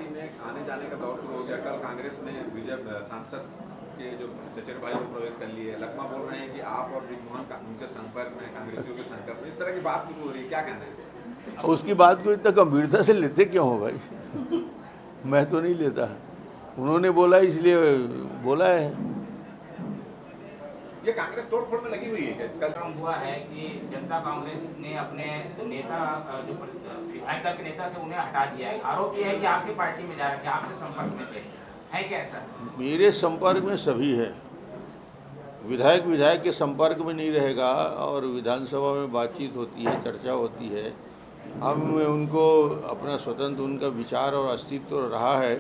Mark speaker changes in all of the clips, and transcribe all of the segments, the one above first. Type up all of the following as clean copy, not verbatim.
Speaker 1: Party में आने जाने का दौर शुरू हो गया। कल कांग्रेस ने विजय सांसद के जो चचेरे भाई को प्रवेश कर लिए। लखमा बोल रहे हैं कि आप और ब्रिजमोहन उनके संपर्क में, कांग्रेसियों के संपर्क में, इस तरह की बात शुरू हो रही है, क्या कहना है?
Speaker 2: उसकी बात को इतना गंभीरता से लेते क्यों हो भाई? मैं तो नहीं लेता, उन्होंने बोला इसलिए बोला है।
Speaker 1: ये कांग्रेस तोड़फोड़ में लगी हुई है। कल
Speaker 3: हुआ है कि जनता कांग्रेस ने अपने नेता जो विधायक दल के नेता थे उन्हें हटा दिया है। आरोप यह है कि आपकी पार्टी में जा रहे थे, आपसे संपर्क में थे, है क्या ऐसा?
Speaker 2: मेरे संपर्क में सभी है। विधायक के संपर्क में नहीं रहेगा और विधानसभा में बातचीत होती है, चर्चा होती है। हम उनको अपना स्वतंत्र उनका विचार और अस्तित्व रहा है।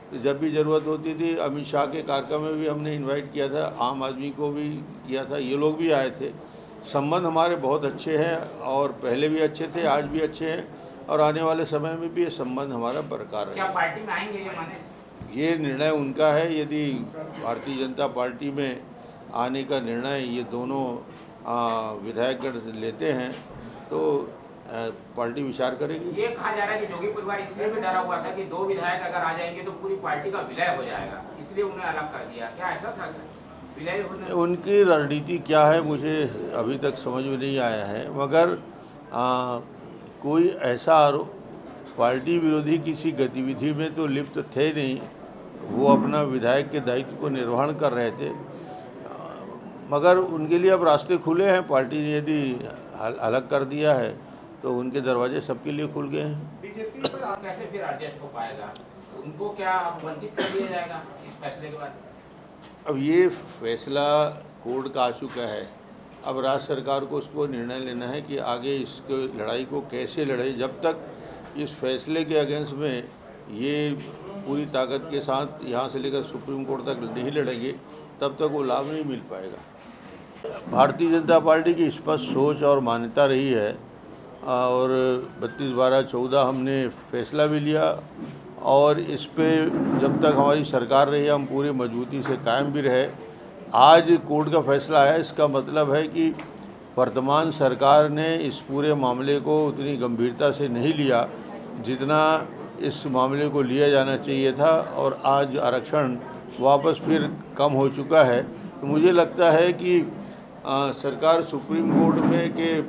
Speaker 2: तो जब भी ज़रूरत होती थी, अमित शाह के कार्यक्रम में भी हमने इनवाइट किया था, आम आदमी को भी किया था, ये लोग भी आए थे। संबंध हमारे बहुत अच्छे हैं और पहले भी अच्छे थे, आज भी अच्छे हैं और आने वाले समय में भी ये संबंध हमारा बरकरार है।
Speaker 3: क्या पार्टी में आएंगे ये माने?
Speaker 2: ये निर्णय उनका है। यदि भारतीय जनता पार्टी में आने का निर्णय ये दोनों विधायकगण लेते हैं तो पार्टी विचार करेगी।
Speaker 3: ये कहा जा रहा है कि जोगी परिवार इसलिए भी डरा हुआ था कि 2 विधायक अगर आ जाएंगे तो पूरी पार्टी का विलय हो जाएगा, इसलिए उन्हें अलग कर दिया। क्या ऐसा था? विलय होने
Speaker 2: उनकी रणनीति क्या है मुझे अभी तक समझ में नहीं आया है, मगर कोई ऐसा आरोप पार्टी विरोधी किसी गतिविधि में तो लिप्त थे नहीं। वो अपना विधायक के दायित्व को निर्वहन कर रहे थे, मगर उनके लिए अब रास्ते खुले हैं। पार्टी ने यदि अलग कर दिया है तो उनके दरवाजे सबके लिए खुल गए हैं।
Speaker 3: कैसे फिर एडजस्ट हो पाएगा? उनको क्या वंचित कर दिया जाएगा इस फैसले के बाद?
Speaker 2: अब ये फैसला कोर्ट का आ चुका है। अब राज्य सरकार को उसको निर्णय लेना है कि आगे इसको लड़ाई को कैसे लड़े। जब तक इस फैसले के अगेंस्ट में ये पूरी ताकत के साथ यहाँ से लेकर सुप्रीम कोर्ट तक नहीं लड़ेंगे, तब तक वो लाभ नहीं मिल पाएगा। भारतीय जनता पार्टी की स्पष्ट सोच और मान्यता रही है और 32/12/14 हमने फैसला भी लिया और इस पे जब तक हमारी सरकार रही हम पूरी मजबूती से कायम भी रहे। आज कोर्ट का फैसला आया, इसका मतलब है कि वर्तमान सरकार ने इस पूरे मामले को उतनी गंभीरता से नहीं लिया जितना इस मामले को लिया जाना चाहिए था और आज आरक्षण वापस फिर कम हो चुका है। तो मुझे लगता है कि सरकार सुप्रीम कोर्ट में के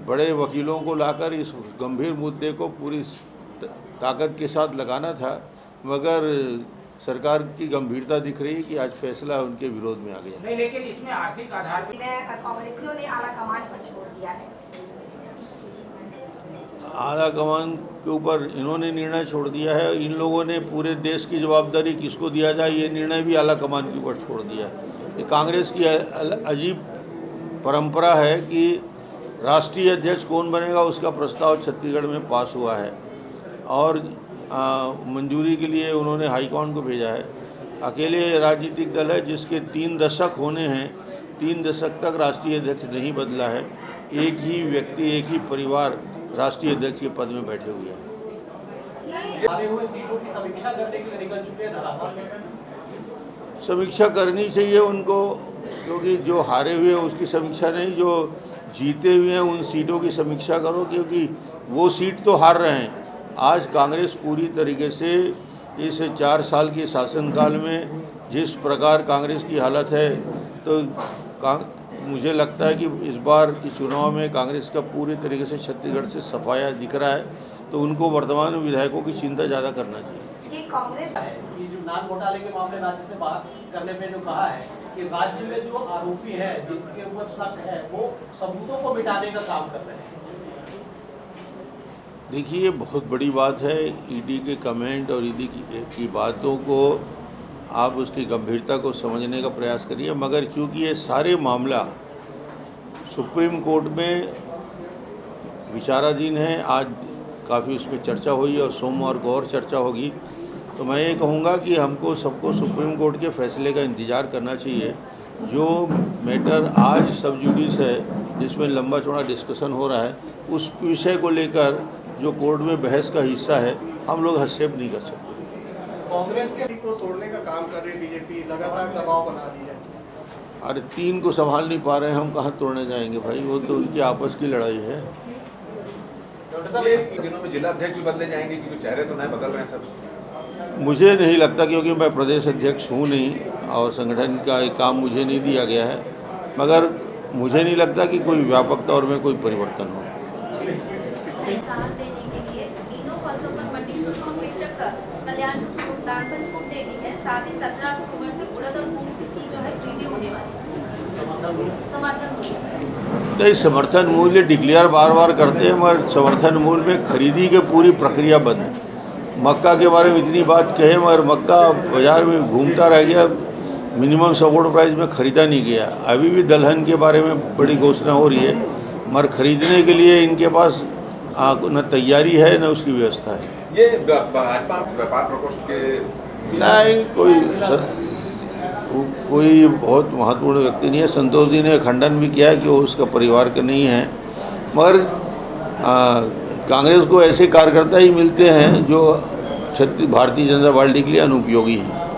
Speaker 2: बड़े वकीलों को लाकर इस गंभीर मुद्दे को पूरी ताकत के साथ लगाना था, मगर सरकार की गंभीरता दिख रही है कि आज फैसला उनके विरोध में आ गया।
Speaker 3: नहीं, लेकिन इसमें आर्थिक आधार भी
Speaker 4: कांग्रेसियों ने आला कमान पर छोड़ दिया है।
Speaker 2: आला कमान के ऊपर इन्होंने निर्णय छोड़ दिया है। इन लोगों ने पूरे देश की जवाबदारी किसको दिया जाए ये निर्णय भी आला कमान के ऊपर छोड़ दिया है। ये कांग्रेस की अजीब परंपरा है कि राष्ट्रीय अध्यक्ष कौन बनेगा उसका प्रस्ताव छत्तीसगढ़ में पास हुआ है और मंजूरी के लिए उन्होंने हाईकमांड को भेजा है। अकेले राजनीतिक दल है जिसके 3 दशक होने हैं, 3 दशक तक राष्ट्रीय अध्यक्ष नहीं बदला है। एक ही व्यक्ति, एक ही परिवार राष्ट्रीय अध्यक्ष के पद में बैठे हुए हैं।
Speaker 5: हारे हुए सीटों की समीक्षा करने के लिए निकल चुके हैं धरातल में।
Speaker 2: समीक्षा करनी चाहिए उनको, क्योंकि जो हारे हुए उसकी समीक्षा नहीं, जो जीते हुए हैं उन सीटों की समीक्षा करो, क्योंकि वो सीट तो हार रहे हैं। आज कांग्रेस पूरी तरीके से इस 4 साल के शासनकाल में जिस प्रकार कांग्रेस की हालत है, तो मुझे लगता है कि इस बार के चुनाव में कांग्रेस का पूरी तरीके से छत्तीसगढ़ से सफाया दिख रहा है। तो उनको वर्तमान विधायकों की चिंता ज़्यादा करना चाहिए।
Speaker 4: ये कांग्रेस
Speaker 5: है कि जो नान घोटाले के मामले राज्य से बाहर करने में जो कहा है कि राज्य में जो आरोपी है जिनके ऊपर शक है वो सबूतों को मिटाने का काम कर रहे हैं।
Speaker 2: देखिए, ये बहुत बड़ी बात है। ईडी के कमेंट और ईडी की बातों को आप उसकी गंभीरता को समझने का प्रयास करिए, मगर क्योंकि ये सारे मामला सुप्रीम कोर्ट में विचाराधीन है, आज काफ़ी उस पर चर्चा हुई और सोमवार को और चर्चा होगी, तो मैं ये कहूँगा कि हमको सबको सुप्रीम कोर्ट के फैसले का इंतज़ार करना चाहिए। जो मैटर आज सब जुडिस है जिसमें लंबा चौड़ा डिस्कशन हो रहा है, उस विषय को लेकर जो कोर्ट में बहस का हिस्सा है, हम लोग हस्तक्षेप नहीं कर सकते।
Speaker 6: कांग्रेस के को तोड़ने का काम कर रही बीजेपी, लगातार दबाव बना रही है।
Speaker 2: अरे 3 को संभाल नहीं पा रहे हैं, हम कहाँ तोड़ने जाएंगे भाई? वो तो उनकी आपस की लड़ाई है।
Speaker 1: ये दिनों में जिला अध्यक्ष भी बदले जाएंगे क्योंकि चेहरे तो नए बदल रहे हैं सब।
Speaker 2: मुझे नहीं लगता, क्योंकि मैं प्रदेश अध्यक्ष हूँ नहीं और संगठन का एक काम मुझे नहीं दिया गया है, मगर मुझे नहीं लगता कि कोई व्यापक तौर में कोई परिवर्तन हो।
Speaker 7: प्रोत्साहन देने के लिए तीनों फसलों पर मंडी शुल्क और कृषक कल्याण भुगतान पर छूट दे दी है। साथ ही 17 अक्टूबर से उड़द और मूंग की जो है खरीदी होने वाली है। समर्थन मूल्य
Speaker 2: नहीं, समर्थन मूल्य डिक्लेयर बार बार करते हैं, मगर समर्थन मूल्य में खरीदी की पूरी प्रक्रिया बंद है। मक्का के बारे में इतनी बात कहे, मगर मक्का बाज़ार में घूमता रह गया, मिनिमम सपोर्ट प्राइस में ख़रीदा नहीं गया। अभी भी दलहन के बारे में बड़ी घोषणा हो रही है, मगर खरीदने के लिए इनके पास न तैयारी है न उसकी व्यवस्था है।
Speaker 1: ये भाजपा व्यापार प्रकोष्ठ के
Speaker 2: नहीं, कोई बहुत महत्वपूर्ण व्यक्ति नहीं है। संतोष जी ने खंडन भी किया है कि वो उसका परिवार के नहीं है, मगर कांग्रेस को ऐसे कार्यकर्ता ही मिलते हैं जो भारतीय जनता पार्टी के लिए अनुपयोगी हैं।